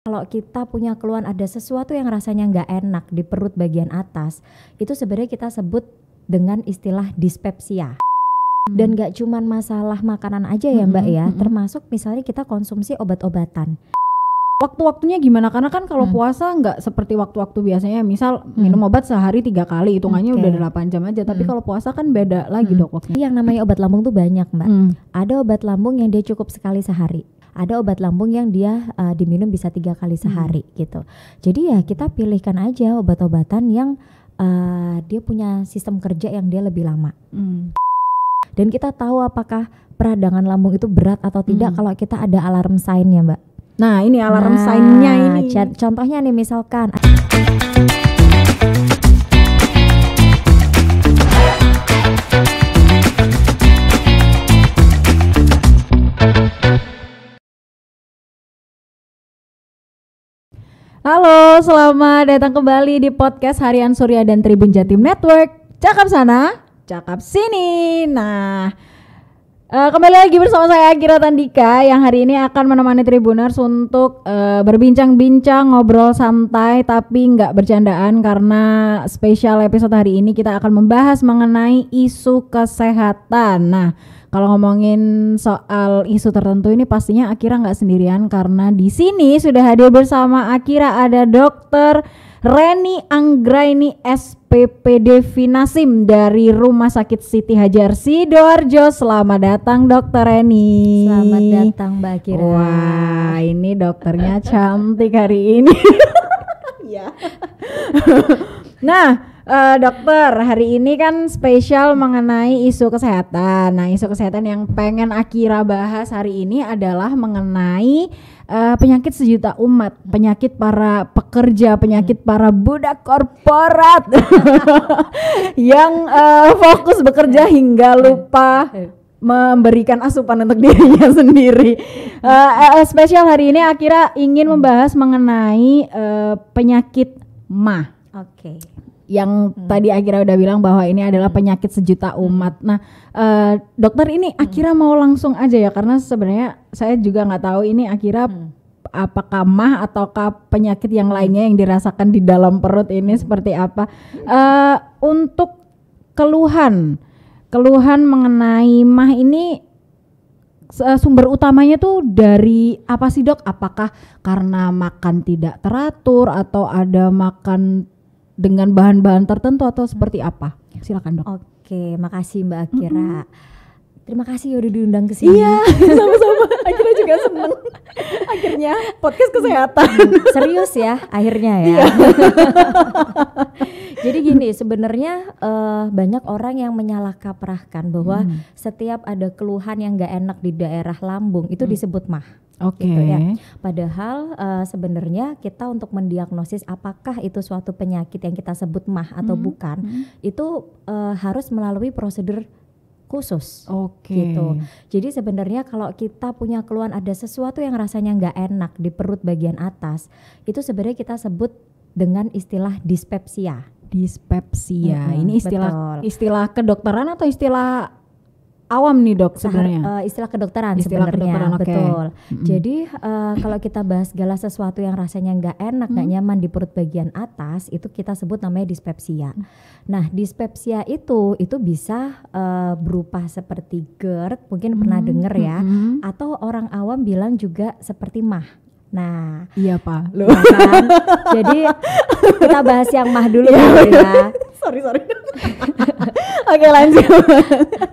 Kalau kita punya keluhan ada sesuatu yang rasanya nggak enak di perut bagian atas, itu sebenarnya kita sebut dengan istilah dispepsia. Dan nggak cuman masalah makanan aja ya Mbak ya, termasuk misalnya kita konsumsi obat-obatan. Waktu-waktunya gimana? Karena kan kalau puasa nggak seperti waktu-waktu biasanya, misal minum obat sehari 3 kali, hitungannya udah 8 jam aja. Tapi kalau puasa kan beda lagi dok waktunya. Yang namanya obat lambung tuh banyak Mbak. Ada obat lambung yang dia cukup sekali sehari. Ada obat lambung yang dia diminum bisa 3 kali sehari gitu. Jadi ya kita pilihkan aja obat-obatan yang dia punya sistem kerja yang dia lebih lama. Dan kita tahu apakah peradangan lambung itu berat atau tidak kalau kita ada alarm sign-nya Mbak. Nah ini alarm sign-nya ini. Contohnya nih misalkan Halo, selamat datang kembali di podcast Harian Surya dan Tribun Jatim Network. Cakap sana, cakap sini. Nah, kembali lagi bersama saya Akira Tandika yang hari ini akan menemani Tribuners untuk berbincang-bincang, ngobrol santai tapi nggak bercandaan karena spesial episode hari ini kita akan membahas mengenai isu kesehatan. Nah, kalau ngomongin soal isu tertentu ini pastinya Akira nggak sendirian karena di sini sudah hadir bersama Akira ada Dr. Reni Anggraini SPPD Finasim dari Rumah Sakit Siti Hajar Sidoarjo. Selamat datang Dr. Reni. Selamat datang Mbak Akira. Wah, ini dokternya cantik hari ini. Ya. Nah, dokter, hari ini kan spesial mengenai isu kesehatan. Nah, isu kesehatan yang pengen Akira bahas hari ini adalah mengenai penyakit sejuta umat, penyakit para pekerja, penyakit para budak korporat yang fokus bekerja hingga lupa memberikan asupan untuk dirinya sendiri. Spesial hari ini Akira ingin membahas mengenai penyakit MAH. Oke. Yang tadi Akira udah bilang bahwa ini adalah penyakit sejuta umat. Nah, dokter ini Akira mau langsung aja ya karena sebenarnya saya juga nggak tahu ini Akira apakah MAH ataukah penyakit yang lainnya yang dirasakan di dalam perut ini seperti apa. Untuk keluhan mengenai MAH ini sumber utamanya tuh dari apa sih dok? Apakah karena makan tidak teratur atau ada makan dengan bahan-bahan tertentu atau seperti apa? Silakan dok. Oke, makasih Mbak Akira. Terima kasih udah diundang ke sini. Iya, sama-sama. Akira juga seneng. Akhirnya podcast kesehatan. Serius ya, akhirnya ya. Jadi gini, sebenarnya banyak orang yang menyalahkaprahkan bahwa setiap ada keluhan yang nggak enak di daerah lambung itu disebut MAH. Oke. Gitu ya. Padahal sebenarnya kita untuk mendiagnosis apakah itu suatu penyakit yang kita sebut MAH atau bukan, itu harus melalui prosedur khusus. Gitu. Jadi sebenarnya kalau kita punya keluhan ada sesuatu yang rasanya nggak enak di perut bagian atas, itu sebenarnya kita sebut dengan istilah dispepsia. Dispepsia. Ini istilah kedokteran atau istilah awam nih dok sebenarnya? Istilah kedokteran sebenarnya, betul. Jadi kalau kita bahas segala sesuatu yang rasanya nggak enak, nggak nyaman di perut bagian atas, itu kita sebut namanya dispepsia. Nah, dispepsia itu bisa berupa seperti GERD, mungkin pernah dengar ya, atau orang awam bilang juga seperti MAH. Nah, iya Pak. Ya kan? Jadi kita bahas yang MAH dulu ya. Sorry. Oke, lanjut.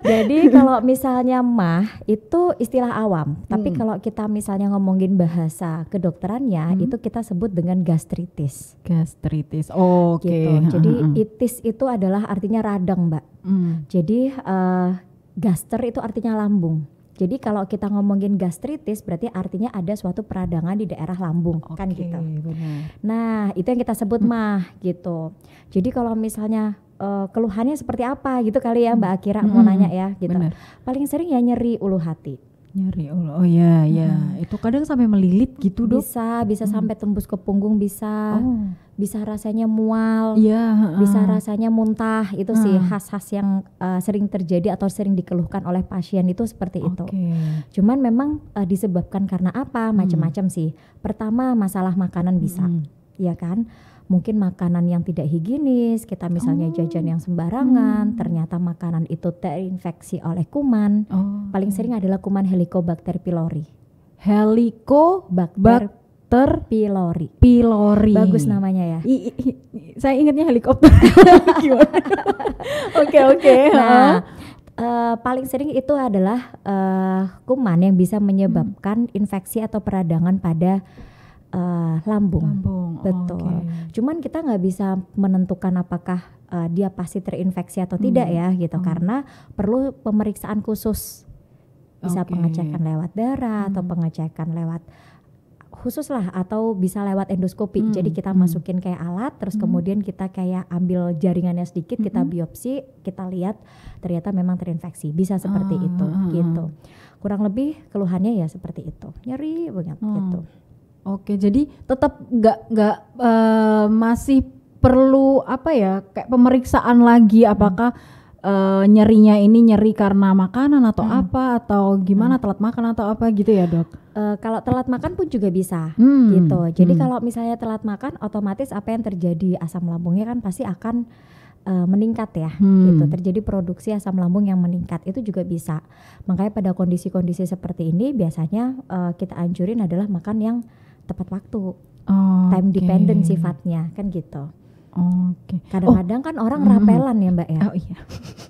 Jadi kalau misalnya MAH itu istilah awam, tapi kalau kita misalnya ngomongin bahasa kedokterannya itu kita sebut dengan gastritis. Gastritis. Oke. Gitu. Jadi itis itu adalah artinya radang, Mbak. Jadi gaster itu artinya lambung. Jadi kalau kita ngomongin gastritis berarti artinya ada suatu peradangan di daerah lambung, kan gitu. Benar. Nah, itu yang kita sebut MAH gitu. Jadi kalau misalnya keluhannya seperti apa gitu kali ya Mbak Akira mau nanya ya gitu. Benar. Paling sering ya nyeri ulu hati. Nyeri oh ya ya, itu kadang sampai melilit gitu Dok. Bisa sampai tembus ke punggung, bisa rasanya mual, bisa rasanya muntah, itu sih khas-khas yang sering terjadi atau sering dikeluhkan oleh pasien itu seperti itu. Cuman memang disebabkan karena apa? Macam-macam sih. Pertama masalah makanan bisa, ya kan? Mungkin makanan yang tidak higienis, kita misalnya jajan yang sembarangan, ternyata makanan itu terinfeksi oleh kuman. Paling sering adalah kuman Helicobacter pylori. Helicobacter pylori. Bagus namanya ya. Saya ingatnya helikopter. Oke. Nah, paling sering itu adalah kuman yang bisa menyebabkan infeksi atau peradangan pada lambung. Betul. Cuman kita nggak bisa menentukan apakah dia pasti terinfeksi atau tidak ya gitu, karena perlu pemeriksaan khusus. Bisa pengecekan lewat darah atau pengecekan lewat khusus lah, atau bisa lewat endoskopi. Jadi kita masukin kayak alat, terus kemudian kita kayak ambil jaringannya sedikit, kita biopsi, kita lihat ternyata memang terinfeksi. Bisa seperti itu gitu. Kurang lebih keluhannya ya seperti itu. Nyeri banget gitu. Oke, jadi tetap nggak masih perlu apa ya, kayak pemeriksaan lagi apakah nyerinya ini nyeri karena makanan atau apa, atau gimana, telat makan atau apa gitu ya Dok? Kalau telat makan pun juga bisa gitu. Jadi kalau misalnya telat makan, otomatis apa yang terjadi, asam lambungnya kan pasti akan meningkat ya gitu. Terjadi produksi asam lambung yang meningkat, itu juga bisa. Makanya pada kondisi-kondisi seperti ini biasanya kita anjurin adalah makan yang tepat waktu, time dependent sifatnya kan gitu. Kadang-kadang kan orang rapelan ya Mbak ya.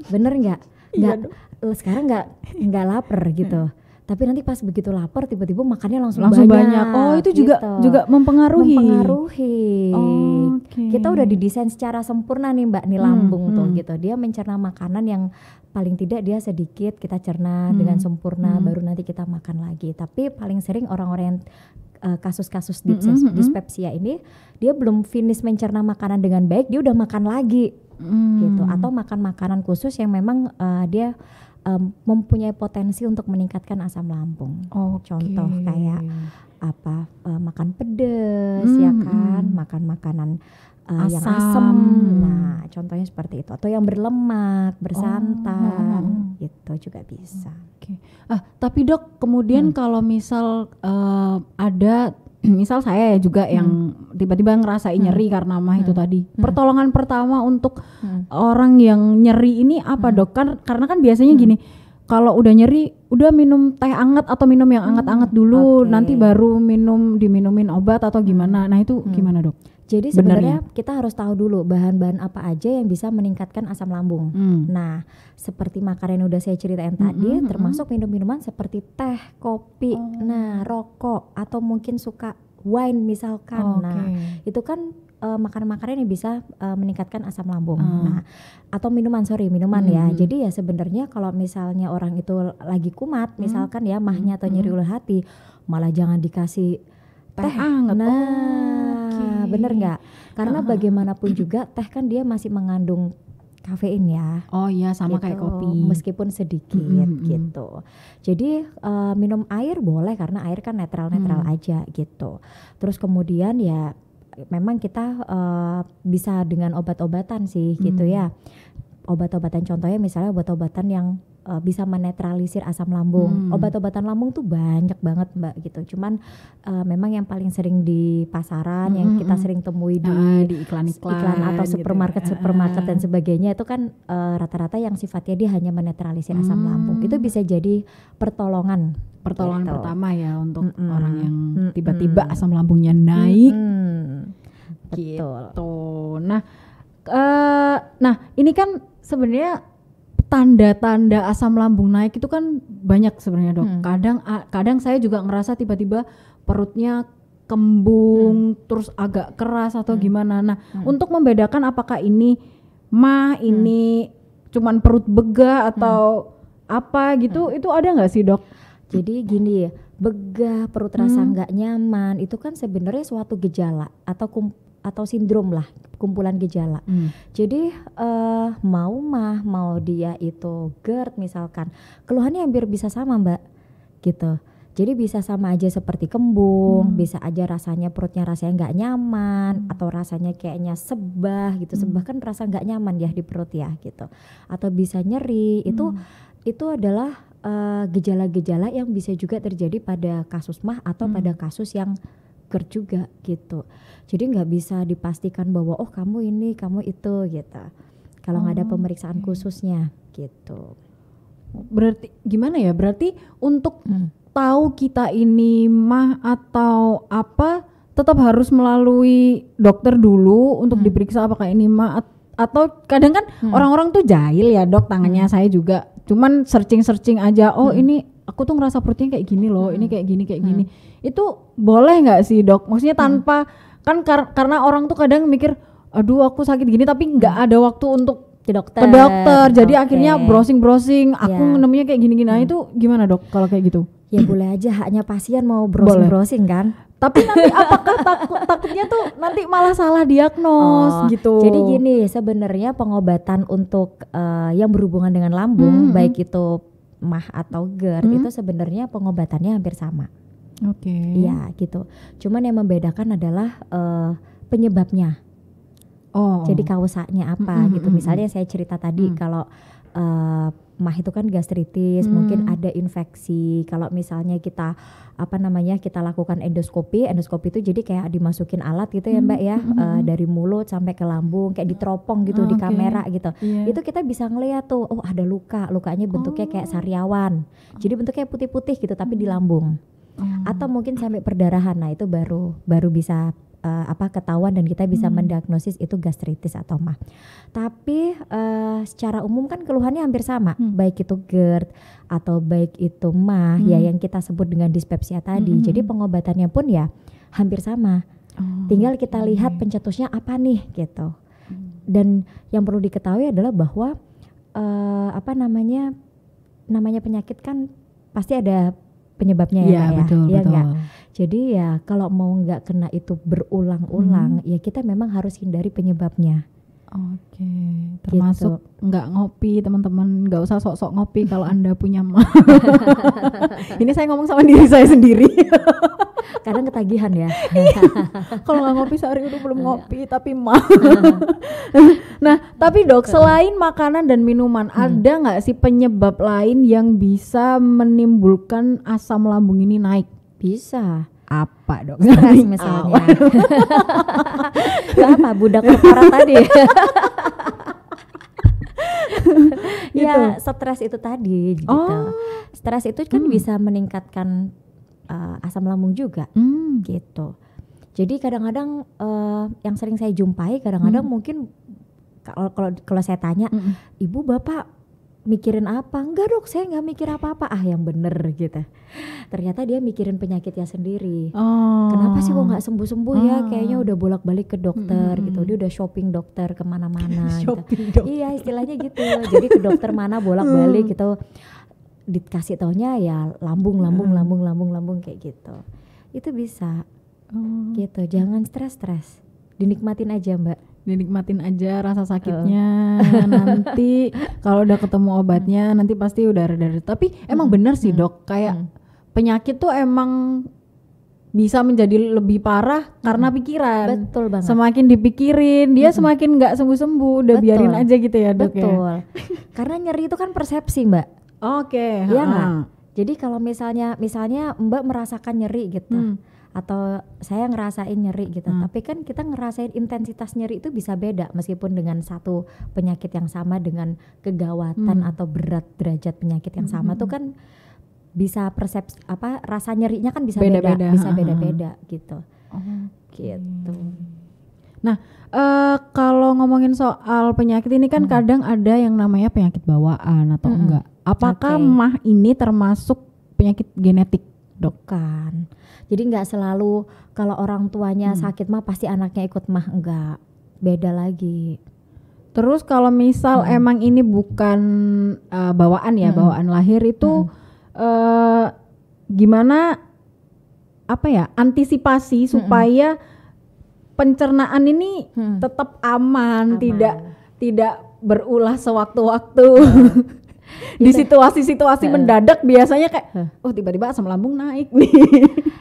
Bener nggak? Sekarang nggak lapar gitu. Tapi nanti pas begitu lapar tiba-tiba makannya langsung banyak. Itu gitu. juga mempengaruhi. Kita udah didesain secara sempurna nih Mbak, nih lambung tuh gitu. Dia mencerna makanan yang paling tidak dia sedikit kita cerna dengan sempurna, baru nanti kita makan lagi. Tapi paling sering orang-orang yang kasus-kasus dispepsia ini, dia belum finish mencerna makanan dengan baik, dia udah makan lagi gitu, atau makan makanan khusus yang memang dia mempunyai potensi untuk meningkatkan asam lambung. Contoh kayak apa, makan pedas ya kan, makan makanan yang asam. Nah, contohnya seperti itu, atau yang berlemak, bersantan, gitu juga bisa. Tapi Dok, kemudian kalau misal ada, misal saya ya juga yang tiba-tiba ngerasain nyeri karena mah itu tadi, pertolongan pertama untuk orang yang nyeri ini apa Dok? Karena kan biasanya gini, kalau udah nyeri, udah minum teh anget atau minum yang anget-anget dulu, nanti baru diminumin obat atau gimana. Nah itu gimana Dok? Jadi sebenarnya kita harus tahu dulu bahan-bahan apa aja yang bisa meningkatkan asam lambung. Nah, seperti makanan yang udah saya ceritain tadi, termasuk minum-minuman seperti teh, kopi, rokok, atau mungkin suka wine misalkan. Nah, itu kan makanan-makanan yang bisa meningkatkan asam lambung. Nah, atau minuman ya. Jadi ya sebenarnya kalau misalnya orang itu lagi kumat, misalkan ya mahnya atau nyeri ulu hati, malah jangan dikasih teh anget. Bener nggak? Karena bagaimanapun juga teh kan dia masih mengandung kafein ya. Sama gitu, kayak kopi. Meskipun sedikit gitu. Jadi minum air boleh karena air kan netral aja gitu. Terus kemudian ya memang kita bisa dengan obat-obatan sih gitu ya. Obat-obatan contohnya misalnya obat-obatan yang bisa menetralisir asam lambung. Obat-obatan lambung tuh banyak banget Mbak gitu. Cuman memang yang paling sering di pasaran, yang kita sering temui di iklan atau supermarket dan sebagainya, itu kan rata-rata yang sifatnya dia hanya menetralisir asam lambung. Itu bisa jadi pertolongan gitu. Pertama ya untuk orang yang tiba-tiba asam lambungnya naik. Betul. Gitu. Nah ini kan sebenarnya tanda-tanda asam lambung naik itu kan banyak sebenarnya Dok. Kadang saya juga ngerasa tiba-tiba perutnya kembung, terus agak keras atau gimana. Nah, untuk membedakan apakah ini ini cuman perut begah atau apa gitu, itu ada nggak sih Dok? Jadi gini ya, begah, perut rasa nggak nyaman, itu kan sebenarnya suatu gejala atau sindrom lah, kumpulan gejala. Jadi mau dia itu GERD misalkan, keluhannya hampir bisa sama Mbak gitu. Jadi bisa sama aja seperti kembung, bisa aja rasanya perutnya rasanya nggak nyaman, atau rasanya kayaknya sebah gitu. Sebah kan rasa nggak nyaman ya di perut ya gitu. Atau bisa nyeri, itu adalah gejala-gejala yang bisa juga terjadi pada kasus MAH atau pada kasus yang GERD juga gitu. Jadi nggak bisa dipastikan bahwa oh kamu ini, kamu itu gitu. Kalau nggak ada pemeriksaan khususnya gitu. Berarti gimana ya? Berarti untuk tahu kita ini MAH atau apa tetap harus melalui dokter dulu untuk diperiksa apakah ini MAH atau kadang kan orang-orang tuh jahil ya dok, tangannya saya juga cuman searching aja, oh ini aku tuh ngerasa perutnya kayak gini loh, ini kayak gini. Itu boleh nggak sih dok? Maksudnya tanpa kan karena orang tuh kadang mikir aduh aku sakit gini tapi nggak ada waktu untuk ke dokter. Jadi akhirnya browsing aku nemunya kayak gini-gini. Nah itu gimana dok kalau kayak gitu? Ya boleh aja, haknya pasien mau browsing kan. Tapi nanti apakah takutnya tuh nanti malah salah diagnos gitu. Jadi gini, sebenarnya pengobatan untuk yang berhubungan dengan lambung, baik itu MAH atau GERD, itu sebenarnya pengobatannya hampir sama. Oke. Iya gitu. Cuman yang membedakan adalah penyebabnya. Jadi kausanya apa gitu. Misalnya saya cerita tadi kalau MAH itu kan gastritis, mungkin ada infeksi. Kalau misalnya kita kita lakukan endoskopi itu jadi kayak dimasukin alat gitu ya Mbak ya, dari mulut sampai ke lambung, kayak diteropong gitu di kamera gitu. Itu kita bisa ngeliat tuh, oh ada lukanya bentuknya kayak sariawan. Jadi bentuknya putih-putih gitu tapi di lambung. Atau mungkin sampai perdarahan. Nah, itu baru bisa ketahuan dan kita bisa mendiagnosis itu gastritis atau MAH. Tapi secara umum kan keluhannya hampir sama, baik itu GERD atau baik itu MAH ya yang kita sebut dengan dispepsia tadi. Jadi pengobatannya pun ya hampir sama. Tinggal kita lihat pencetusnya apa nih gitu. Dan yang perlu diketahui adalah bahwa namanya penyakit kan pasti ada penyebabnya ya, betul. Enggak. Jadi ya kalau mau nggak kena itu berulang-ulang, ya kita memang harus hindari penyebabnya. Oke, termasuk nggak ngopi teman-teman, nggak usah sok-sok ngopi kalau Anda punya MAH. Ini saya ngomong sama diri saya sendiri. Kadang ketagihan ya. Kalau nggak ngopi sehari itu belum ngopi tapi MAH. Nah, tapi dok, selain makanan dan minuman, ada nggak sih penyebab lain yang bisa menimbulkan asam lambung ini naik? Bisa. Apa dok? Stres misalnya. Apa budak korporat tadi? Ya stres itu tadi gitu. Stres itu kan bisa meningkatkan asam lambung juga gitu. Jadi kadang-kadang yang sering saya jumpai kadang-kadang mungkin kalau saya tanya, ibu bapak mikirin apa? Enggak dok, saya nggak mikir apa-apa. Yang bener gitu. Ternyata dia mikirin penyakitnya sendiri. Kenapa sih kok nggak sembuh-sembuh ya? Kayaknya udah bolak-balik ke dokter gitu. Dia udah shopping dokter kemana-mana. Gitu. Iya istilahnya gitu. Jadi ke dokter mana bolak-balik gitu. Dikasih taunya ya lambung kayak gitu. Itu bisa. Gitu. Jangan stres. Dinikmatin aja Mbak. Dinikmatin aja rasa sakitnya. Nanti kalau udah ketemu obatnya nanti pasti udah reda. Tapi emang bener sih dok, kayak penyakit tuh emang bisa menjadi lebih parah karena pikiran. Betul banget. Semakin dipikirin dia semakin nggak sembuh-sembuh. Udah biarin aja gitu ya dok. Betul. Karena nyeri itu kan persepsi Mbak. Oke. Iya nggak? Jadi kalau misalnya Mbak merasakan nyeri gitu. Atau saya ngerasain nyeri gitu, tapi kan kita ngerasain intensitas nyeri itu bisa beda meskipun dengan satu penyakit yang sama dengan kegawatan atau berat derajat penyakit yang sama tuh kan bisa persepsi rasa nyerinya kan bisa beda-beda gitu. Gitu. Nah, kalau ngomongin soal penyakit ini kan kadang ada yang namanya penyakit bawaan atau enggak. Apakah MAH ini termasuk penyakit genetik? Bukan. Jadi nggak selalu kalau orang tuanya sakit MAH pasti anaknya ikut MAH, enggak. Beda lagi. Terus kalau misal emang ini bukan bawaan ya, bawaan lahir itu gimana antisipasi supaya pencernaan ini tetap aman, tidak berulah sewaktu-waktu. Di situasi-situasi mendadak biasanya kayak oh tiba-tiba asam lambung naik nih.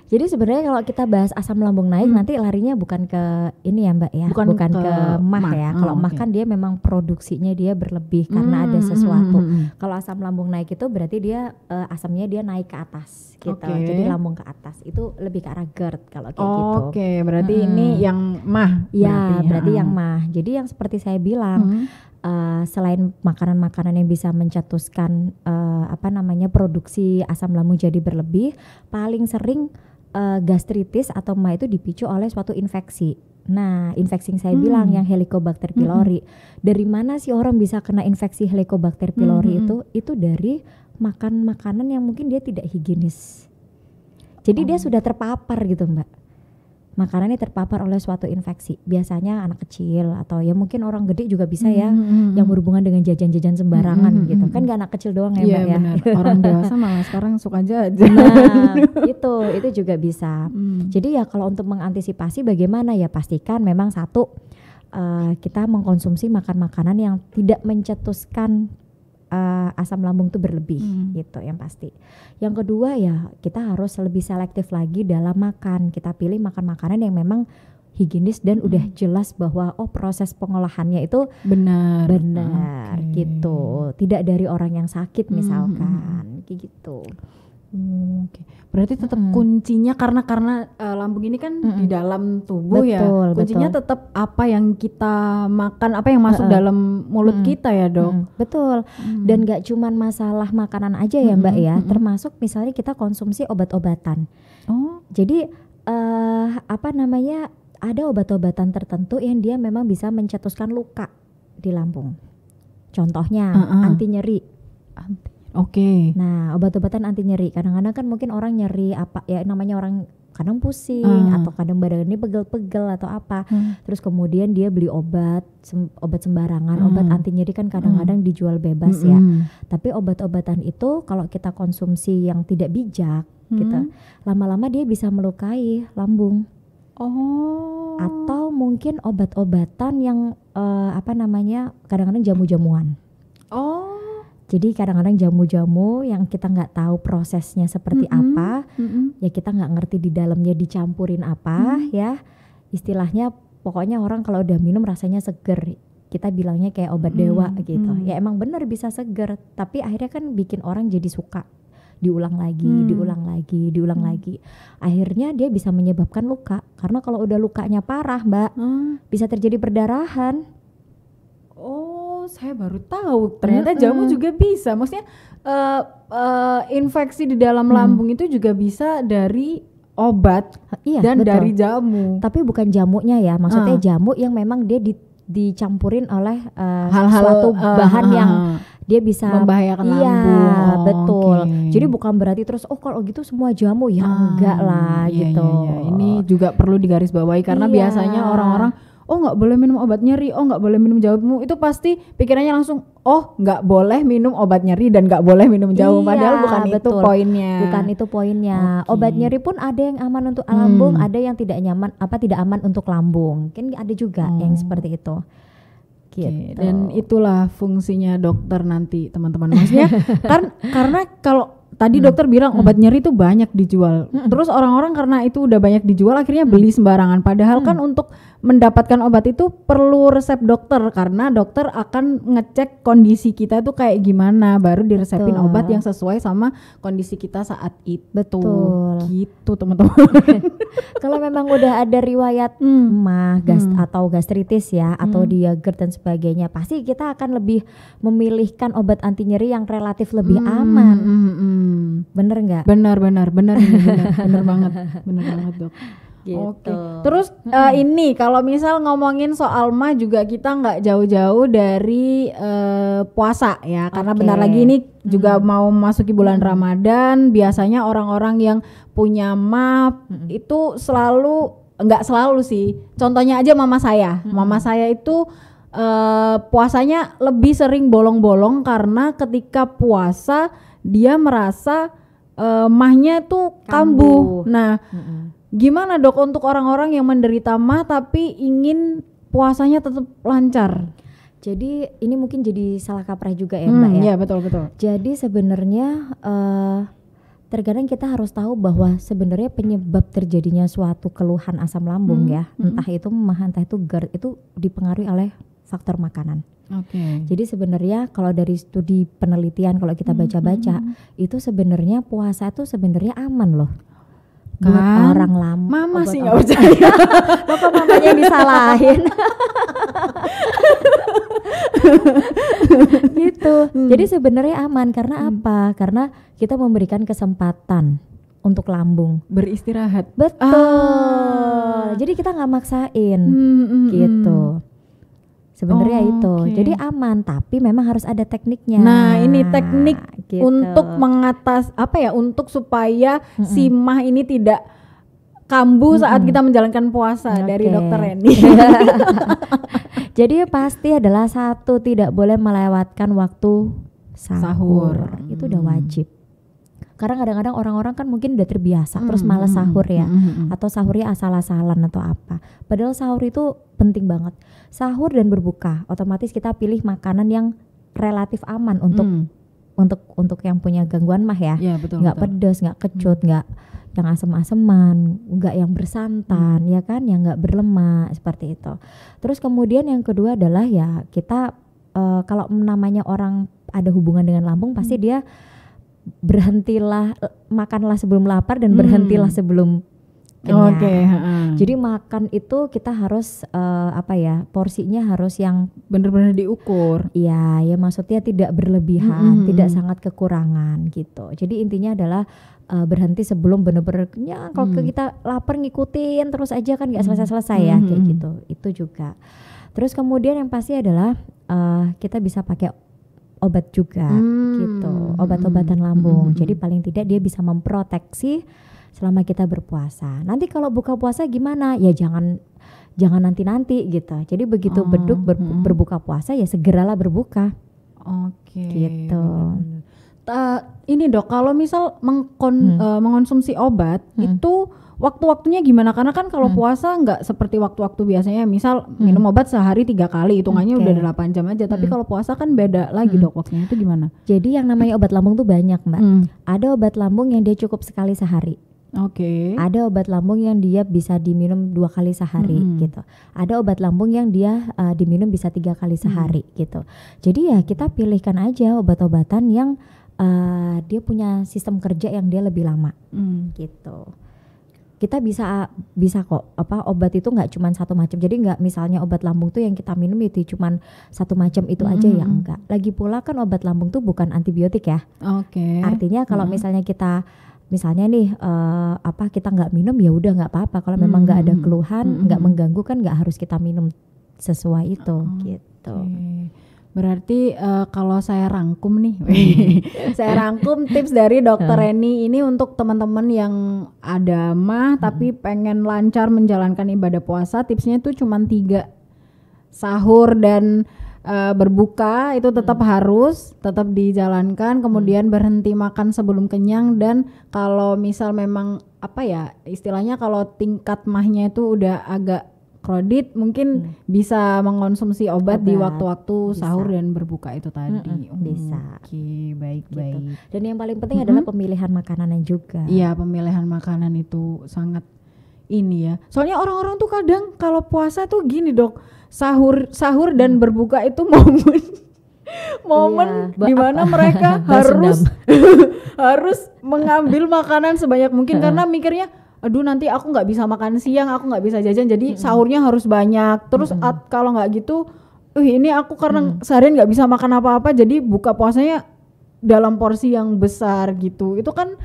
Jadi sebenarnya kalau kita bahas asam lambung naik nanti larinya bukan ke ini ya Mbak ya, bukan ke mah ya. Kalau mah kan dia memang produksinya dia berlebih karena ada sesuatu. Kalau asam lambung naik itu berarti dia asamnya dia naik ke atas gitu. Jadi lambung ke atas itu lebih ke arah GERD kalau kayak gitu. Oke, berarti ini yang mah. Ya, berarti yang mah. Jadi yang seperti saya bilang selain makanan-makanan yang bisa mencetuskan produksi asam lambung jadi berlebih, paling sering gastritis atau mah itu dipicu oleh suatu infeksi. Nah, infeksi yang saya bilang yang Helicobacter pylori. Dari mana sih orang bisa kena infeksi Helicobacter pylori itu dari makan makanan yang mungkin dia tidak higienis. Jadi dia sudah terpapar gitu, Mbak. Makanannya terpapar oleh suatu infeksi. Biasanya anak kecil atau ya mungkin orang gede juga bisa ya yang berhubungan dengan jajan-jajan sembarangan gitu. Kan gak anak kecil doang ya Mbak ya. Benar. Orang dewasa malah sekarang suka jajan. Nah, itu juga bisa. Jadi ya kalau untuk mengantisipasi bagaimana ya pastikan memang satu kita mengkonsumsi makanan-makanan yang tidak mencetuskan asam lambung itu berlebih gitu yang pasti. Yang kedua ya kita harus lebih selektif lagi dalam makan. Kita pilih makan makanan yang memang higienis dan udah jelas bahwa proses pengolahannya itu benar gitu. Tidak dari orang yang sakit misalkan gitu. Oke. Berarti tetap kuncinya karena lambung ini kan di dalam tubuh kuncinya tetap apa yang kita makan, apa yang masuk dalam mulut kita ya Dok. Betul. Dan gak cuman masalah makanan aja ya Mbak ya, termasuk misalnya kita konsumsi obat-obatan. Jadi ada obat-obatan tertentu yang dia memang bisa mencetuskan luka di lambung. Contohnya anti nyeri. Nah, obat-obatan anti nyeri. Kadang-kadang kan mungkin orang nyeri namanya orang kadang pusing atau kadang badannya pegel-pegel atau apa. Terus kemudian dia beli obat sembarangan. Obat anti nyeri kan kadang-kadang dijual bebas ya. Tapi obat-obatan itu kalau kita konsumsi yang tidak bijak gitu, lama-lama dia bisa melukai lambung. Atau mungkin obat-obatan yang kadang-kadang jamu-jamuan. Jadi kadang-kadang jamu-jamu yang kita nggak tahu prosesnya seperti apa, ya kita nggak ngerti di dalamnya dicampurin apa, ya istilahnya pokoknya orang kalau udah minum rasanya seger, kita bilangnya kayak obat dewa gitu. Ya emang benar bisa seger, tapi akhirnya kan bikin orang jadi suka diulang lagi. Akhirnya dia bisa menyebabkan luka, karena kalau udah lukanya parah Mbak, bisa terjadi perdarahan. Saya baru tahu ternyata jamu juga bisa. Maksudnya infeksi di dalam lambung itu juga bisa dari obat dan betul. Dari jamu. Tapi bukan jamunya ya, maksudnya jamu yang memang dia dicampurin oleh suatu bahan yang dia bisa membahayakan lambung. Betul. Jadi bukan berarti terus kalau gitu semua jamu ya enggak lah gitu. Ini juga perlu digarisbawahi karena biasanya orang-orang nggak boleh minum obat nyeri, nggak boleh minum jamu, itu pasti pikirannya langsung nggak boleh minum obat nyeri dan nggak boleh minum jamu, padahal bukan itu poinnya. Bukan itu poinnya. Obat nyeri pun ada yang aman untuk lambung, ada yang tidak aman untuk lambung. Kan ada juga yang seperti itu. Gitu. Dan itulah fungsinya dokter nanti teman-teman, maksudnya karena kalau tadi dokter bilang obat nyeri itu banyak dijual. Terus orang-orang karena itu udah banyak dijual akhirnya beli sembarangan. Padahal kan untuk mendapatkan obat itu perlu resep dokter, karena dokter akan ngecek kondisi kita tuh kayak gimana baru diresepin obat yang sesuai sama kondisi kita saat itu. Betul. Gitu teman-teman. Kalau memang udah ada riwayat mah atau gastritis ya atau dia GERD dan sebagainya, pasti kita akan lebih memilihkan obat anti nyeri yang relatif lebih aman. Bener nggak? Benar banget Dok. Gitu. Oke. Terus ini kalau misal ngomongin soal mah juga kita nggak jauh-jauh dari puasa ya, karena bentar lagi ini juga mau memasuki bulan Ramadan. Biasanya orang-orang yang punya mah itu nggak selalu sih. Contohnya aja mama saya itu puasanya lebih sering bolong-bolong karena ketika puasa dia merasa mahnya tuh kambuh. Nah, gimana Dok untuk orang-orang yang menderita mah tapi ingin puasanya tetap lancar? Jadi ini mungkin jadi salah kaprah juga ya Mbak ya. Iya betul. Jadi sebenarnya terkadang kita harus tahu bahwa sebenarnya penyebab terjadinya suatu keluhan asam lambung ya, entah itu MAH, entah itu GERD, itu dipengaruhi oleh faktor makanan. Jadi sebenarnya kalau dari studi penelitian, kalau kita baca-baca, itu sebenarnya puasa itu sebenarnya aman loh. Buat orang lama. Mama sih nggak percaya. Kok mamanya yang disalahin? Gitu. Jadi sebenarnya aman karena apa? Karena kita memberikan kesempatan untuk lambung beristirahat. Betul. Jadi kita nggak maksain, gitu. Sebenarnya itu. Jadi aman, tapi memang harus ada tekniknya. Nah, ini teknik gitu. Untuk untuk supaya si MAH ini tidak kambuh saat kita menjalankan puasa dari Dokter Reni. Jadi pasti adalah satu, tidak boleh melewatkan waktu sahur. Itu udah wajib. Karena kadang-kadang orang-orang kan mungkin udah terbiasa terus malas sahur ya, atau sahurnya asal-asalan atau apa. Padahal sahur itu penting banget. Sahur dan berbuka, otomatis kita pilih makanan yang relatif aman untuk yang punya gangguan MAH ya. Nggak pedas, nggak kecut, nggak yang asam-asaman, nggak yang bersantan, ya kan, yang nggak berlemak seperti itu. Terus kemudian yang kedua adalah ya kita kalau namanya orang ada hubungan dengan lambung pasti dia makanlah sebelum lapar dan berhentilah sebelum kenyang. Jadi makan itu kita harus porsinya harus yang benar-benar diukur. Iya, ya maksudnya tidak berlebihan, tidak sangat kekurangan gitu. Jadi intinya adalah berhenti sebelum benar-benar kenyang. Kalau kita lapar ngikutin terus aja kan nggak selesai-selesai ya kayak gitu. Itu juga. Terus kemudian yang pasti adalah kita bisa pakai obat juga gitu, obat-obatan lambung. Jadi paling tidak dia bisa memproteksi selama kita berpuasa. Nanti kalau buka puasa gimana? Ya jangan nanti-nanti gitu. Jadi begitu berbuka puasa ya segeralah berbuka. Gitu. Ini Dok, kalau misal mengkonsumsi obat itu waktu-waktunya gimana? Karena kan kalau puasa nggak seperti waktu-waktu biasanya, misal minum obat sehari 3 kali, hitungannya udah 8 jam aja. Tapi kalau puasa kan beda lagi Dok, waktunya itu gimana? Jadi yang namanya obat lambung tuh banyak Mbak. Ada obat lambung yang dia cukup sekali sehari. Ada obat lambung yang dia bisa diminum 2 kali sehari gitu. Ada obat lambung yang dia diminum bisa 3 kali sehari gitu. Jadi ya kita pilihkan aja obat-obatan yang dia punya sistem kerja yang dia lebih lama gitu. Kita bisa kok obat itu nggak cuma satu macam. Jadi nggak misalnya obat lambung tuh yang kita minum itu cuma satu macam itu aja ya, enggak. Lagi pula kan obat lambung tuh bukan antibiotik ya. Artinya kalau misalnya kita nih kita nggak minum ya udah nggak apa-apa. Kalau memang nggak ada keluhan, nggak mengganggu kan nggak harus kita minum sesuai itu gitu. Berarti kalau saya rangkum nih, saya rangkum tips dari Dokter Reni ini untuk teman-teman yang ada MAH tapi pengen lancar menjalankan ibadah puasa. Tipsnya itu cuma 3, sahur dan berbuka itu tetap tetap dijalankan. Kemudian berhenti makan sebelum kenyang, dan kalau misal memang istilahnya kalau tingkat MAH-nya itu udah agak kredit, mungkin bisa mengonsumsi obat di waktu-waktu sahur dan berbuka itu tadi. Bisa. Baik. Dan yang paling penting adalah pemilihan makanan juga. Iya, pemilihan makanan itu sangat ini ya. Soalnya orang-orang tuh kadang kalau puasa tuh gini Dok, sahur dan berbuka itu momen di mana mereka harus mengambil makanan sebanyak mungkin karena mikirnya, aduh nanti aku nggak bisa makan siang, aku nggak bisa jajan, jadi sahurnya harus banyak. Terus kalau nggak gitu, ini aku karena seharian nggak bisa makan apa-apa, jadi buka puasanya dalam porsi yang besar gitu. Itu kan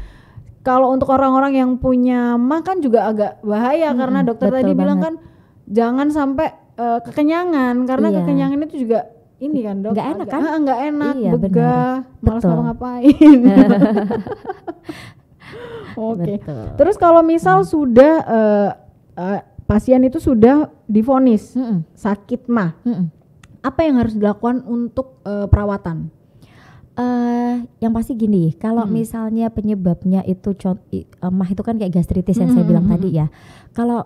kalau untuk orang-orang yang punya makan juga agak bahaya karena dokter tadi bilang kan jangan sampai kekenyangan, karena kekenyangan itu juga ini kan Dok, nggak enak kan? Nggak enak, iya, begah, malas ngapa-ngapain. Terus kalau misal sudah pasien itu sudah divonis sakit MAH, apa yang harus dilakukan untuk perawatan? Yang pasti gini, kalau misalnya penyebabnya itu MAH itu kan kayak gastritis yang saya bilang tadi ya. Kalau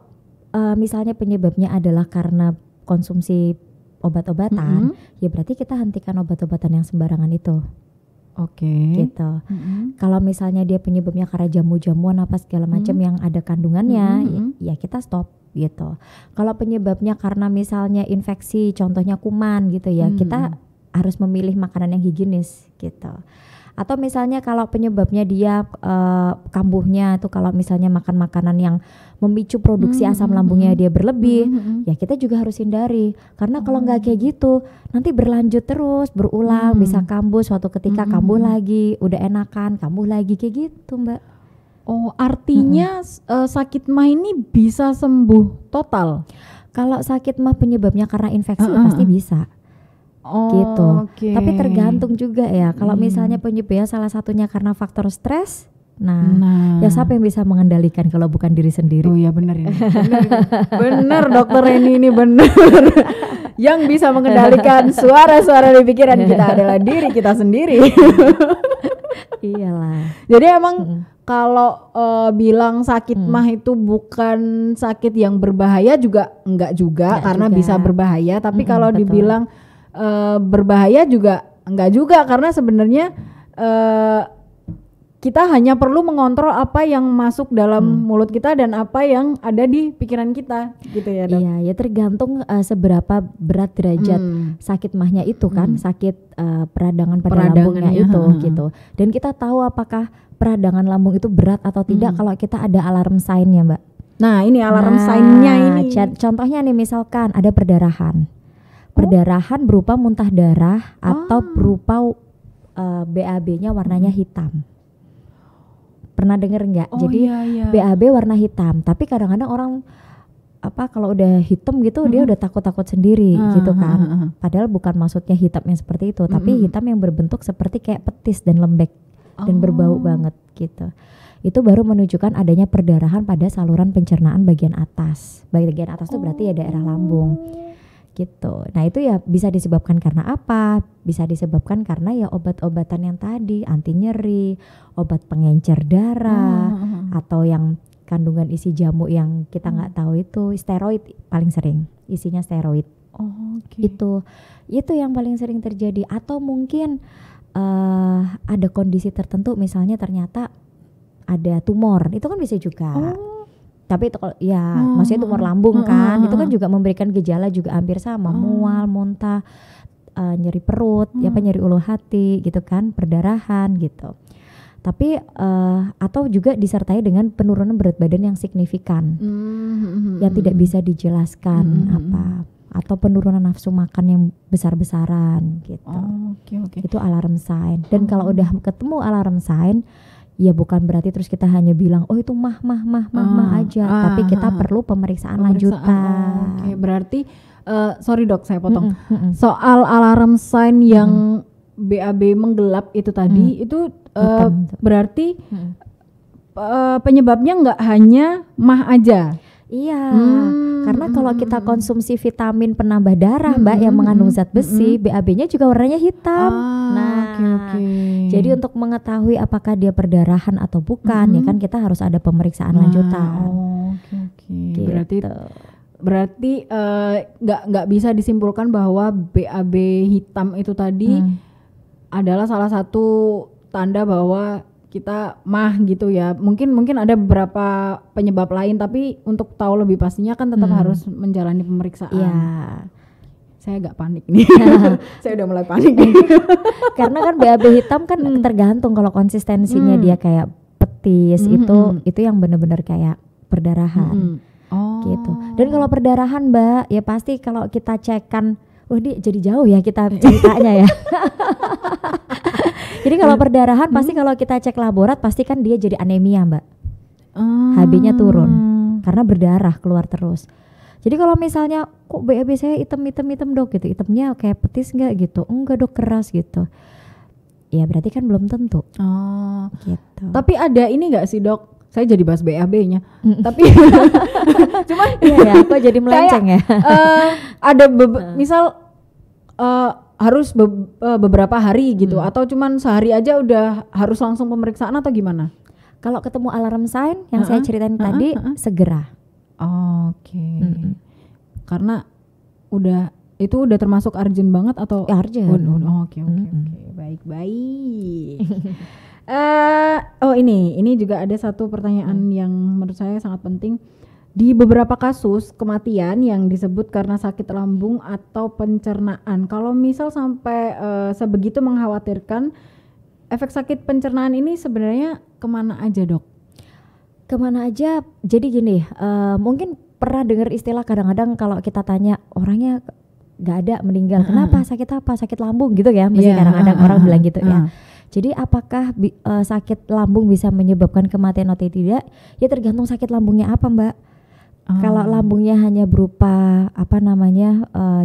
misalnya penyebabnya adalah karena konsumsi obat-obatan, ya berarti kita hentikan obat-obatan yang sembarangan itu. Gitu. Kalau misalnya dia penyebabnya karena jamu-jamuan apa segala macam yang ada kandungannya, ya kita stop gitu. Kalau penyebabnya karena misalnya infeksi, contohnya kuman gitu ya, kita harus memilih makanan yang higienis gitu. Atau misalnya kalau penyebabnya dia kambuhnya itu kalau misalnya makan makanan yang memicu produksi asam lambungnya dia berlebih, ya kita juga harus hindari. Karena kalau nggak kayak gitu, nanti berlanjut terus, berulang, bisa kambuh suatu ketika kambuh lagi, udah enakan, kambuh lagi kayak gitu, Mbak. Oh, artinya sakit mah ini bisa sembuh total? Kalau sakit mah penyebabnya karena infeksi pasti bisa. Gitu. Tapi tergantung juga ya. Kalau misalnya penyebabnya salah satunya karena faktor stres, nah, ya siapa yang bisa mengendalikan kalau bukan diri sendiri? Oh ya benar ini. Benar dokter ini benar. Yang bisa mengendalikan suara-suara di pikiran kita adalah diri kita sendiri. Iyalah. Jadi emang kalau bilang sakit mah itu bukan sakit yang berbahaya juga enggak juga karena juga. Bisa berbahaya. Tapi kalau dibilang berbahaya juga enggak juga karena sebenarnya kita hanya perlu mengontrol apa yang masuk dalam mulut kita dan apa yang ada di pikiran kita gitu ya Dok. Iya, ya tergantung seberapa berat derajat sakit mahnya itu kan, sakit peradangan pada lambungnya itu gitu. Dan kita tahu apakah peradangan lambung itu berat atau tidak kalau kita ada alarm sign-nya, Mbak. Nah, ini alarm sign-nya ini. Contohnya nih misalkan ada perdarahan. Perdarahan berupa muntah darah atau berupa BAB-nya warnanya hitam. Pernah denger nggak? Jadi BAB warna hitam, tapi kadang-kadang orang kalau udah hitam gitu dia udah takut-takut sendiri gitu kan. Padahal bukan maksudnya hitam yang seperti itu, tapi hitam yang berbentuk seperti kayak petis dan lembek dan berbau banget gitu. Itu baru menunjukkan adanya perdarahan pada saluran pencernaan bagian atas. Bagian atas itu berarti ya daerah lambung. Gitu. Nah itu ya bisa disebabkan karena apa? Bisa disebabkan karena ya obat-obatan yang tadi, anti nyeri, obat pengencer darah, atau yang kandungan isi jamu yang kita nggak tahu itu steroid paling sering, isinya steroid. Itu yang paling sering terjadi. Atau mungkin ada kondisi tertentu, misalnya ternyata ada tumor, itu kan bisa juga. Tapi itu kalau ya maksudnya tumor lambung kan, itu kan juga memberikan gejala juga hampir sama, mual, muntah, nyeri perut, nyeri ulu hati gitu kan, perdarahan gitu. Tapi atau juga disertai dengan penurunan berat badan yang signifikan, yang tidak bisa dijelaskan atau penurunan nafsu makan yang besar-besaran gitu. Itu alarm sign. Dan kalau udah ketemu alarm sign, ya bukan berarti terus kita hanya bilang itu mah aja, tapi kita perlu pemeriksaan lanjutan. Berarti sorry Dok saya potong. Soal alarm sign yang BAB menggelap itu tadi itu berarti penyebabnya nggak hanya mah aja. Iya, karena kalau kita konsumsi vitamin penambah darah Mbak yang mengandung zat besi, BAB-nya juga warnanya hitam. Jadi untuk mengetahui apakah dia perdarahan atau bukan, ya kan kita harus ada pemeriksaan lanjutan. Gitu. Berarti nggak bisa disimpulkan bahwa BAB hitam itu tadi adalah salah satu tanda bahwa kita mah gitu ya. Mungkin ada beberapa penyebab lain, tapi untuk tahu lebih pastinya kan tetap harus menjalani pemeriksaan. Iya. Saya agak panik nih. Saya udah mulai panik. Karena kan BAB hitam kan tergantung, kalau konsistensinya dia kayak petis itu yang benar-benar kayak perdarahan. Gitu. Dan kalau perdarahan Mbak, ya pasti kalau kita cekkan, dia jadi jauh ya kita ceritanya ya. Jadi kalau perdarahan pasti kalau kita cek laborat pasti kan dia jadi anemia Mbak. HB-nya turun karena berdarah keluar terus. Jadi kalau misalnya kok BAB saya hitam Dok gitu, hitamnya kayak petis nggak gitu? Enggak Dok, keras gitu. Ya berarti kan belum tentu. Gitu. Tapi ada ini nggak sih Dok? Saya jadi bahas BAB-nya. Tapi cuman kok jadi melenceng ya? Ada misal harus beberapa hari gitu, atau cuman sehari aja udah harus langsung pemeriksaan atau gimana? Kalau ketemu alarm sign yang saya ceritain tadi segera. Karena udah itu udah termasuk urgent banget atau? Ya, urgent. Oke. Baik. Ini juga ada satu pertanyaan yang menurut saya sangat penting. Di beberapa kasus kematian yang disebut karena sakit lambung atau pencernaan, kalau misal sampai sebegitu mengkhawatirkan, efek sakit pencernaan ini sebenarnya kemana aja, Dok? Kemana aja? Jadi gini, mungkin pernah dengar istilah kadang-kadang kalau kita tanya orangnya nggak ada meninggal, kenapa? Sakit apa? Sakit lambung gitu ya, mesti kadang-kadang orang bilang gitu ya. Jadi apakah sakit lambung bisa menyebabkan kematian atau tidak? Ya tergantung sakit lambungnya apa, Mbak. Kalau lambungnya hanya berupa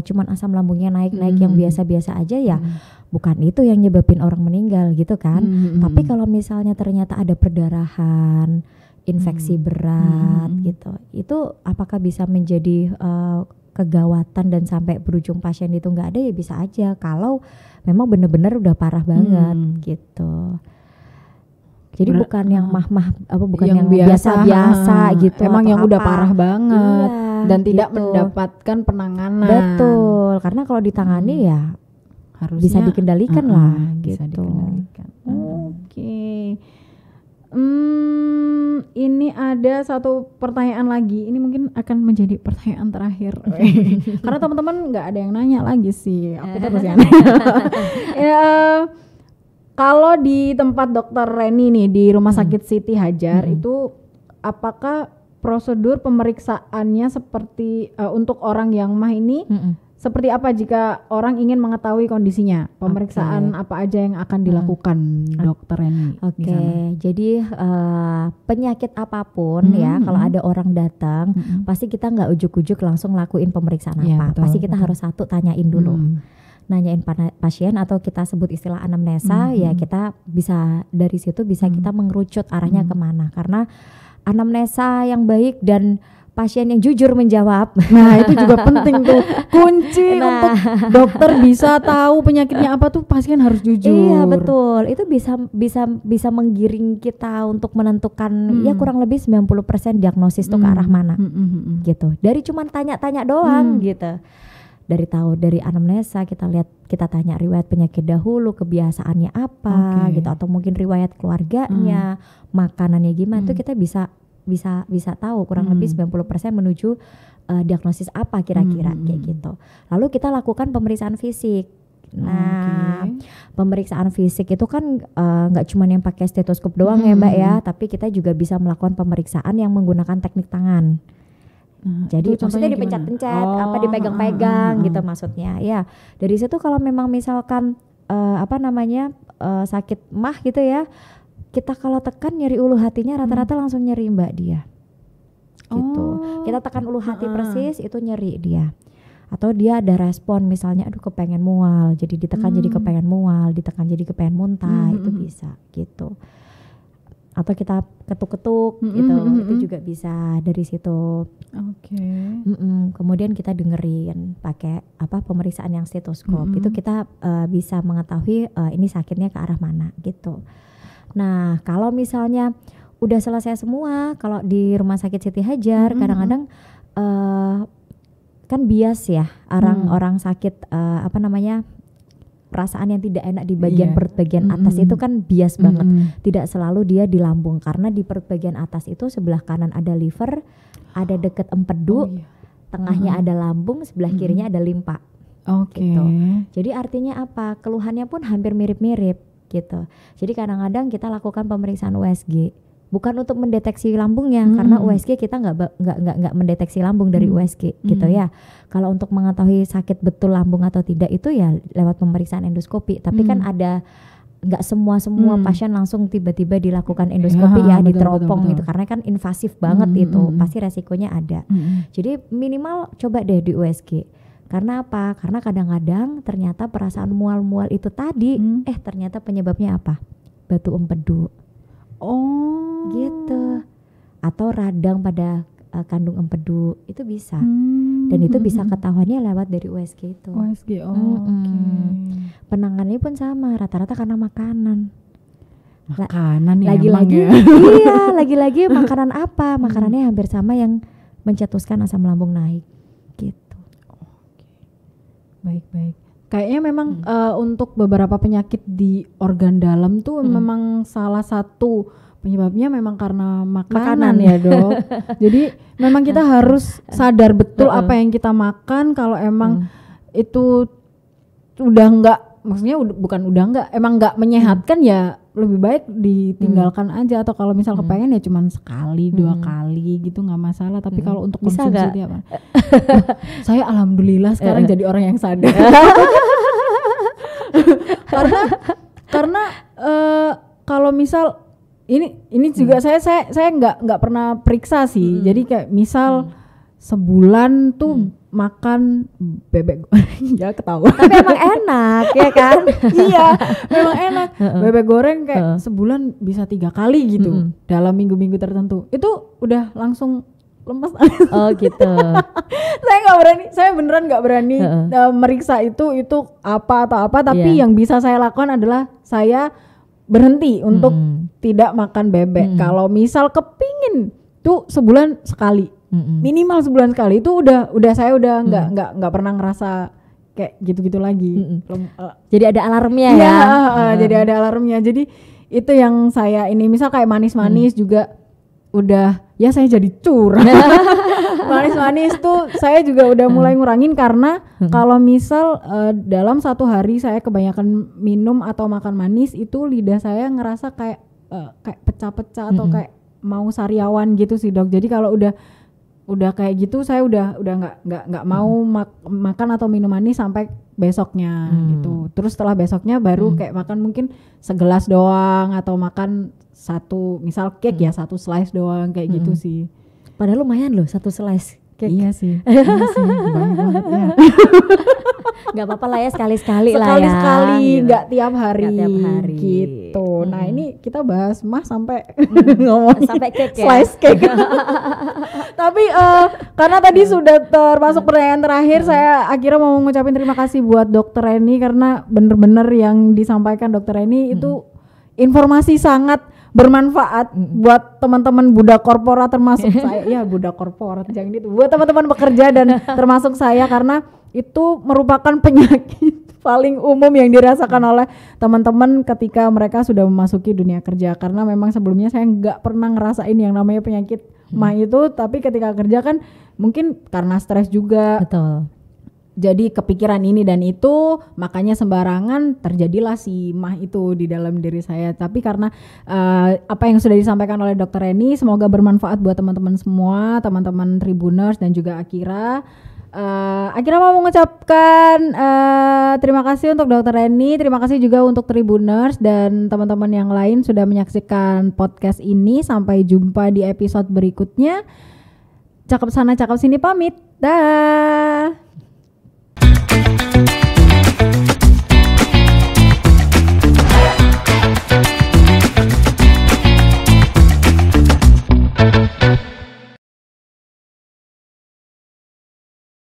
cuman asam lambungnya naik-naik yang biasa-biasa aja ya, bukan itu yang nyebabin orang meninggal gitu kan. Tapi kalau misalnya ternyata ada perdarahan, infeksi berat gitu, itu apakah bisa menjadi kegawatan dan sampai berujung pasien itu nggak ada? Ya bisa aja kalau memang benar-benar udah parah banget gitu. Jadi bukan yang bukan yang biasa-biasa gitu. Emang yang udah parah banget dan tidak mendapatkan penanganan. Betul, karena kalau ditangani ya harusnya bisa dikendalikan lah bisa gitu. Oke. Ini ada satu pertanyaan lagi. Ini mungkin akan menjadi pertanyaan terakhir. Karena teman-teman nggak ada yang nanya lagi sih. Aku terus yang nanya. Kalau di tempat Dokter Reni nih di Rumah Sakit Siti Hadjar itu apakah prosedur pemeriksaannya seperti untuk orang yang MAH ini seperti apa jika orang ingin mengetahui kondisinya? Pemeriksaan apa aja yang akan dilakukan Dokter Reni? Jadi penyakit apapun ya kalau ada orang datang pasti kita nggak ujuk-ujuk langsung lakuin pemeriksaan apa. Betul, pasti kita harus satu tanyain dulu. Nanyain pasien atau kita sebut istilah anamnesa ya, kita bisa dari situ bisa kita mengerucut arahnya kemana, karena anamnesa yang baik dan pasien yang jujur menjawab, nah itu juga penting tuh, kunci untuk dokter bisa tahu penyakitnya apa tuh pasien harus jujur. Iya betul, itu bisa menggiring kita untuk menentukan ya kurang lebih 90% diagnosis tuh ke arah mana gitu, dari cuman tanya-tanya doang gitu. Dari anamnesa kita tanya riwayat penyakit dahulu, kebiasaannya apa gitu, atau mungkin riwayat keluarganya, makanannya gimana, itu kita bisa tahu kurang lebih 90% menuju diagnosis apa kira-kira kayak gitu. Lalu kita lakukan pemeriksaan fisik. Nah, pemeriksaan fisik itu kan nggak cuma yang pakai stetoskop doang ya Mbak ya, tapi kita juga bisa melakukan pemeriksaan yang menggunakan teknik tangan. Jadi maksudnya dipencet-pencet, dipegang-pegang gitu maksudnya. Ya, dari situ kalau memang misalkan sakit MAH gitu ya, kita kalau tekan nyeri ulu hatinya rata-rata langsung nyeri Mbak dia. Gitu. Kita tekan ulu hati persis itu nyeri dia. Atau dia ada respon misalnya aduh kepengen mual, jadi ditekan jadi kepengen mual, ditekan jadi kepengen muntah, itu bisa gitu. Atau kita ketuk-ketuk gitu, itu juga bisa dari situ. Kemudian kita dengerin pakai pemeriksaan yang stetoskop, itu kita bisa mengetahui ini sakitnya ke arah mana gitu. Nah kalau misalnya udah selesai semua, kalau di Rumah Sakit Siti Hadjar kadang-kadang kan bias ya orang sakit perasaan yang tidak enak di bagian perut bagian atas itu kan bias banget. Tidak selalu dia di lambung, karena di perut bagian atas itu sebelah kanan ada liver, ada deket empedu, tengahnya ada lambung, sebelah kirinya ada limpa. Gitu. Jadi artinya apa? Keluhannya pun hampir mirip-mirip gitu. Jadi kadang-kadang kita lakukan pemeriksaan USG. Bukan untuk mendeteksi lambungnya, karena USG kita nggak mendeteksi lambung dari USG gitu ya. Kalau untuk mengetahui sakit betul lambung atau tidak itu ya lewat pemeriksaan endoskopi. Tapi kan ada nggak semua pasien langsung tiba-tiba dilakukan endoskopi diteropong gitu, karena kan invasif banget itu, pasti resikonya ada. Jadi minimal coba deh di USG. Karena apa? Karena kadang-kadang ternyata perasaan mual-mual itu tadi, ternyata penyebabnya apa? Batu empedu. Gitu. Atau radang pada kandung empedu, itu bisa. Dan itu bisa ketahuannya lewat dari USG itu. Penanganannya pun sama, rata-rata karena makanan. Lagi-lagi iya, lagi-lagi makanan apa? Makanannya hampir sama yang mencetuskan asam lambung naik gitu. Baik. Kayaknya memang untuk beberapa penyakit di organ dalam tuh memang salah satu penyebabnya memang karena makanan ya dok. Jadi memang kita harus sadar betul apa yang kita makan. Kalau emang itu udah enggak, maksudnya emang enggak menyehatkan ya lebih baik ditinggalkan aja. Atau kalau misal kepengen ya cuman sekali 2 kali gitu nggak masalah. Tapi kalau untuk konsumsi tiap hari, saya alhamdulillah sekarang jadi orang yang sadar. karena kalau misal ini juga saya nggak pernah periksa sih. Jadi kayak misal sebulan tuh makan bebek goreng ya ketahuan. Tapi emang enak ya kan? Iya, memang enak. Bebek goreng kayak sebulan bisa 3 kali gitu dalam minggu-minggu tertentu. Itu udah langsung lemes. Oh gitu. Saya beneran nggak berani meriksa itu apa atau apa. Tapi yang bisa saya lakukan adalah saya berhenti untuk tidak makan bebek. Kalau misal kepingin tuh sebulan sekali. Minimal sebulan sekali itu udah saya udah nggak pernah ngerasa kayak gitu-gitu lagi. Jadi ada alarmnya ya. Jadi ada alarmnya. Jadi itu yang saya ini misal kayak manis-manis juga udah ya saya jadi curang. Manis-manis tuh saya juga udah mulai ngurangin karena kalau misal dalam 1 hari saya kebanyakan minum atau makan manis itu lidah saya ngerasa kayak pecah-pecah atau kayak mau sariawan gitu sih dok. Jadi kalau udah kayak gitu saya udah nggak mau makan atau minum manis sampai besoknya gitu. Terus setelah besoknya baru kayak makan mungkin segelas doang atau makan misal cake ya 1 slice doang kayak gitu sih. Padahal lumayan loh 1 slice cake. Iya sih banyak banget ya. Gak apa-apa lah ya sekali-sekali lah ya. Sekali nggak gitu. Tiap hari gitu. Nah ini kita bahas sampai ngomong sampai cake ya. Slice cake. Tapi karena tadi sudah termasuk pertanyaan terakhir, saya akhirnya mau ngucapin terima kasih buat Dokter Reni karena bener-bener yang disampaikan Dokter Reni itu informasi sangat bermanfaat buat teman-teman budak korporat termasuk saya. Ya budak korporat jangan gitu. Buat teman-teman pekerja dan termasuk saya karena itu merupakan penyakit paling umum yang dirasakan oleh teman-teman ketika mereka sudah memasuki dunia kerja. Karena memang sebelumnya saya nggak pernah ngerasain yang namanya penyakit mah itu, tapi ketika kerja kan mungkin karena stres juga. Betul. Jadi kepikiran ini dan itu, makanya sembarangan terjadilah si mah itu di dalam diri saya. Tapi karena apa yang sudah disampaikan oleh Dokter Reni, semoga bermanfaat buat teman-teman semua, teman-teman Tribuners dan juga Akira. Akira mau mengucapkan terima kasih untuk Dokter Reni, terima kasih juga untuk Tribuners dan teman-teman yang lain sudah menyaksikan podcast ini. Sampai jumpa di episode berikutnya. Cakep sana, cakep sini pamit. Dah.